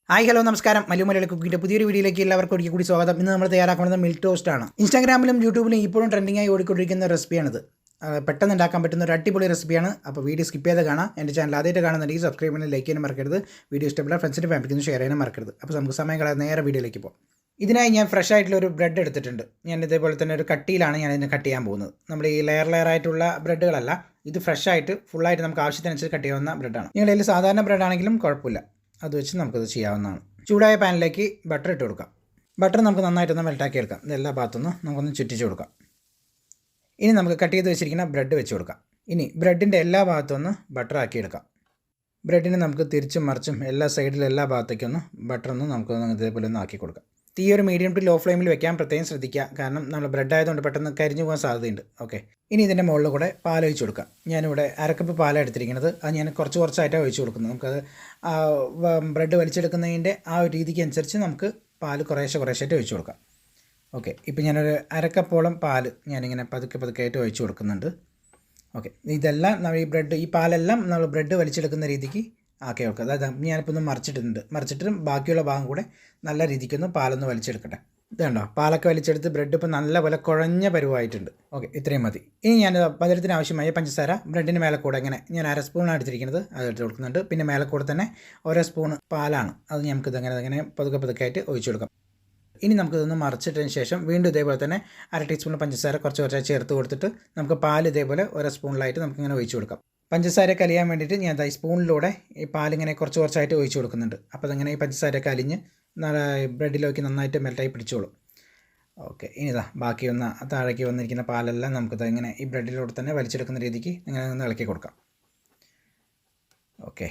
Hi hello നമസ്കാരം. മലയാളി കുക്കിൻ്റെ പുതിയൊരു വീഡിയോയിലേക്ക് എല്ലാവർക്കും ഒരിക്കൽ കൂടി സ്വാഗതം. ഇന്ന് നമ്മൾ തയ്യാറാക്കുന്നത് മിൽക്ക് ടോസ്റ്റ് ആണ്. ഇൻസ്റ്റാഗ്രാമിലും യൂട്യൂബിലും ഇപ്പോഴും ട്രെൻഡിംഗ് ആയി ഓടിക്കൊണ്ടിരിക്കുന്ന റെസിപ്പിയാണിത്. പെട്ടെന്ന് ഉണ്ടാക്കാൻ പറ്റുന്ന ഒരു അടിപൊളി റെസിപ്പിയാണ്. അപ്പോൾ വീഡിയോ സ്കിപ്പ് ചെയ്ത് കാണാം. എൻ്റെ ചാനൽ ആദ്യമായിട്ട് കാണുന്നുണ്ടെങ്കിൽ സബ്സ്ക്രൈബ് ചെയ്യാനും ലൈക്ക് ചെയ്യാനും മറക്കരുത്. വീഡിയോ ഇഷ്ടപ്പെട്ട ഫ്രണ്ട്സിൻ്റെ ഫാമിലിക്ക് ഷെയർ ചെയ്യാനും മറക്കരുത്. അപ്പോൾ നമുക്ക് സമയം കളയാതെ നേരെ വീഡിയോയിലേക്ക് പോകാം. ഇതിനായി ഞാൻ ഫ്രഷ് ആയിട്ടുള്ള ഒരു ബ്രെഡ് എടുത്തിട്ടുണ്ട്. ഞാൻ ഇതേപോലെ തന്നെ ഒരു കട്ടിയിലാണ് ഞാൻ ഇതിനെ കട്ട് ചെയ്യാൻ പോകുന്നത്. നമ്മൾ ഈ ലെയർ ആയിട്ടുള്ള ബ്രെഡുകളല്ല, ഇത് ഫ്രഷ് ആയിട്ട് ഫുള്ളായിട്ട് നമുക്ക് ആവശ്യത്തിനനുസരിച്ച് കട്ട് ചെയ്യാവുന്ന ബ്രെഡാണ്. നിങ്ങളുടെ സാധാരണ ബ്രെഡ് ആണെങ്കിലും കുഴപ്പമില്ല, അത് വെച്ച് നമുക്കത് ചെയ്യാവുന്നതാണ്. ചൂടായ പാനിലേക്ക് ബട്ടർ ഇട്ട് കൊടുക്കാം. ബട്ടർ നമുക്ക് നന്നായിട്ടൊന്ന് മെൽറ്റാക്കി എടുക്കാം. ഇതെല്ലാ ഭാഗത്തുനിന്ന് നമുക്കൊന്ന് ചുറ്റിച്ച് കൊടുക്കാം. ഇനി നമുക്ക് കട്ട് ചെയ്ത് വെച്ചിരിക്കുന്ന ബ്രെഡ് വെച്ച് കൊടുക്കാം. ഇനി ബ്രെഡിൻ്റെ എല്ലാ ഭാഗത്തുനിന്ന് ബട്ടർ ആക്കി എടുക്കാം. ബ്രെഡിന് നമുക്ക് തിരിച്ചും മറിച്ചും എല്ലാ സൈഡിലും എല്ലാ ഭാഗത്തേക്കൊന്ന് ബട്ടറൊന്ന് നമുക്കൊന്ന് ഇതേപോലെ ഒന്ന് ആക്കി കൊടുക്കാം. തീ ഒരു മീഡിയം ടു ലോ ഫ്ലെയിമിൽ വെക്കാൻ പ്രത്യേകം ശ്രദ്ധിക്കുക, കാരണം നമ്മൾ ബ്രെഡ് ആയതുകൊണ്ട് പെട്ടെന്ന് കരിഞ്ഞു പോകാൻ സാധ്യതയുണ്ട്. ഓക്കെ, ഇനി ഇതിൻ്റെ മുകളിൽ കൂടെ പാൽ ഒഴിച്ച് കൊടുക്കാം. ഞാനിവിടെ അരക്കപ്പ് പാലാണ് എടുത്തിരിക്കുന്നത്. അത് ഞാൻ കുറച്ചായിട്ടാണ് ഒഴിച്ച് കൊടുക്കുന്നത്. നമുക്കത് ബ്രെഡ് വലിച്ചെടുക്കുന്നതിൻ്റെ ആ ഒരു രീതിക്ക് അനുസരിച്ച് നമുക്ക് പാൽ കുറേശ്ശായിട്ട് ഒഴിച്ച് കൊടുക്കാം. ഓക്കെ, ഇപ്പോൾ ഞാനൊരു അരക്കപ്പോളം പാൽ ഞാനിങ്ങനെ പതുക്കെ ആയിട്ട് ഒഴിച്ച് കൊടുക്കുന്നുണ്ട്. ഓക്കെ, ഇതെല്ലാം നമ്മൾ ഈ പാലെല്ലാം നമ്മൾ ബ്രെഡ് വലിച്ചെടുക്കുന്ന രീതിക്ക് ആക്കി വെക്കുക. അതായത് ഞാനിപ്പോൾ ഒന്ന് മറിച്ചിട്ട് ബാക്കിയുള്ള ഭാഗം കൂടെ നല്ല രീതിക്കൊന്ന് പാലൊന്ന് വലിച്ചെടുക്കട്ടെ. ഇത് കണ്ടോ, പാലൊക്കെ വലിച്ചെടുത്ത് ബ്രെഡ് ഇപ്പോൾ നല്ലപോലെ കുഴഞ്ഞ പരുവായിട്ടുണ്ട്. ഓക്കെ, ഇത്രയും മതി. ഇനി ഞാൻ മധുരത്തിന് ആവശ്യമായ പഞ്ചസാര ബ്രെഡിന് മേലെ കൂടെ ഇങ്ങനെ ഞാൻ 1/2 സ്പൂണാണ് എടുത്തിരിക്കുന്നത്, അത് എടുത്ത് കൊടുക്കുന്നുണ്ട്. പിന്നെ മേലെ കൂടെ തന്നെ 1 സ്പൂൺ പാലാണ്, അത് നമുക്കിത് അങ്ങനെ പതുക്കെ ആയിട്ട് ഒഴിച്ചു കൊടുക്കാം. ഇനി നമുക്കിതൊന്ന് മറിച്ചിട്ടതിന് ശേഷം വീണ്ടും ഇതേപോലെ തന്നെ 1/2 ടീസ്പൂൺ പഞ്ചസാര കുറച്ചായി ചേർത്ത് കൊടുത്തിട്ട് നമുക്ക് പാൽ ഇതേപോലെ 1 സ്പൂണിലായിട്ട് നമുക്കിങ്ങനെ ഒഴിച്ചു കൊടുക്കാം. പഞ്ചസാരയൊക്കെ അലിയാൻ വേണ്ടിയിട്ട് ഞാൻ ഈ സ്പൂണിലൂടെ ഈ പാലിങ്ങനെ കുറച്ചായിട്ട് ഒഴിച്ചു കൊടുക്കുന്നുണ്ട്. അപ്പോൾ അതങ്ങനെ ഈ പഞ്ചസാരയൊക്കെ അലിഞ്ഞ് ബ്രെഡിലേക്ക് നന്നായിട്ട് മെൽറ്റായി പിടിച്ചോളും. ഓക്കെ, ഇനി ബാക്കി താഴേക്ക് വന്നിരിക്കുന്ന പാലെല്ലാം നമുക്കിത് ഇങ്ങനെ ഈ ബ്രെഡിലൂടെ തന്നെ വലിച്ചെടുക്കുന്ന രീതിക്ക് ഇങ്ങനെ ഒന്ന് ഇളക്കി കൊടുക്കാം. ഓക്കെ,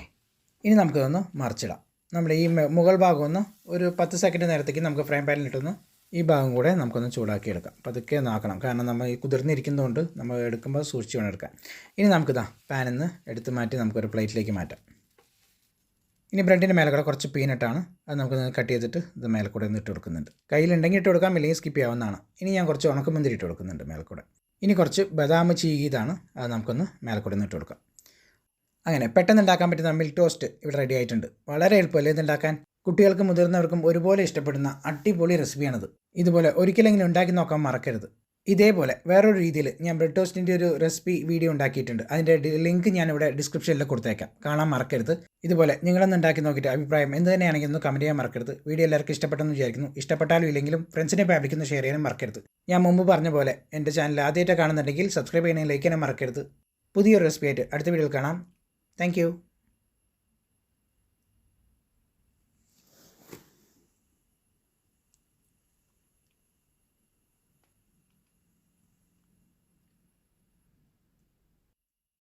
ഇനി നമുക്കിതൊന്ന് മറിച്ചിടാം. നമ്മുടെ ഈ മുകൾ ഭാഗം ഒന്ന് ഒരു 10 സെക്കൻഡ് നേരത്തേക്ക് നമുക്ക് ഫ്രൈ പാനിലിട്ടൊന്ന് ഈ ഭാഗം കൂടെ നമുക്കൊന്ന് ചൂടാക്കി എടുക്കാം. പതുക്കെ നോക്കണം, കാരണം നമ്മൾ ഈ കുതിർന്നിരിക്കുന്നതുകൊണ്ട് നമ്മൾ എടുക്കുമ്പോൾ സൂക്ഷിച്ച് വേണം എടുക്കാൻ. ഇനി നമുക്കിതാ പാനിൽ നിന്ന് എടുത്ത് മാറ്റി നമുക്കൊരു പ്ലേറ്റിലേക്ക് മാറ്റാം. ഇനി ബ്രെഡിൻ്റെ മേലെ കൂടെ കുറച്ച് പീനട്ടാണ്, അത് നമുക്ക് കട്ട് ചെയ്തിട്ട് ഇത് മേലെ കൂടെ ഒന്ന് ഇട്ട് കൊടുക്കുന്നുണ്ട്. കയ്യിലുണ്ടെങ്കിൽ ഇട്ട് കൊടുക്കാം, ഇല്ലെങ്കിൽ സ്കിപ്പ് ചെയ്യാവുന്നതാണ്. ഇനി ഞാൻ കുറച്ച് ഉണക്കമുന്തിരി ഇട്ട് കൊടുക്കുന്നുണ്ട് മേലെ കൂടെ. ഇനി കുറച്ച് ബദാം ചീകിയതാണ്, അത് നമുക്കൊന്ന് മേലെ കൂടെ ഒന്ന് ഇട്ട് കൊടുക്കാം. അങ്ങനെ പെട്ടെന്ന് ഉണ്ടാക്കാൻ പറ്റുന്ന മിൽക്ക് ടോസ്റ്റ് ഇവിടെ റെഡി ആയിട്ടുണ്ട്. വളരെ എളുപ്പമല്ലേ ഇതുണ്ടാക്കാൻ? കുട്ടികൾക്കും മുതിർന്നവർക്കും ഒരുപോലെ ഇഷ്ടപ്പെടുന്ന അടിപൊളി റെസിപ്പിയാണിത്. ഇതുപോലെ ഒരിക്കലെങ്കിലും ഉണ്ടാക്കി നോക്കാൻ മറക്കരുത്. ഇതേപോലെ വേറൊരു രീതിയിൽ ഞാൻ ബ്രെഡ് ടോസ്റ്റിൻ്റെ ഒരു റെസിപ്പി വീഡിയോ ഉണ്ടാക്കിയിട്ടുണ്ട്. അതിൻ്റെ ലിങ്ക് ഞാനിവിടെ ഡിസ്ക്രിപ്ഷനിൽ കൊടുത്തേക്കാം, കാണാൻ മറക്കരുത്. ഇതുപോലെ നിങ്ങളൊന്ന് ഉണ്ടാക്കി നോക്കിയിട്ട് അഭിപ്രായം എന്ത് തന്നെയാണെങ്കിൽ ഒന്ന് കമൻറ്റ് ചെയ്യാൻ മറക്കരുത്. വീഡിയോ എല്ലാവർക്കും ഇഷ്ടപ്പെട്ടെന്ന് വിചാരിക്കുന്നു. ഇഷ്ടപ്പെട്ടാലും ഇല്ലെങ്കിലും ഫ്രണ്ട്സിനെ ഫാമിലിക്കൊന്ന് ഷെയർ ചെയ്യാനും മറക്കരുത്. ഞാൻ മുമ്പ് പറഞ്ഞ പോലെ എൻ്റെ ചാനൽ ആദ്യമായിട്ട് കാണുന്നുണ്ടെങ്കിൽ സബ്സ്ക്രൈബ് ചെയ്യാനും ലൈക്ക് ചെയ്യാനും മറക്കരുത്. പുതിയൊരു റെസിപ്പി ആയിട്ട് അടുത്ത വീഡിയോയിൽ കാണാം. താങ്ക്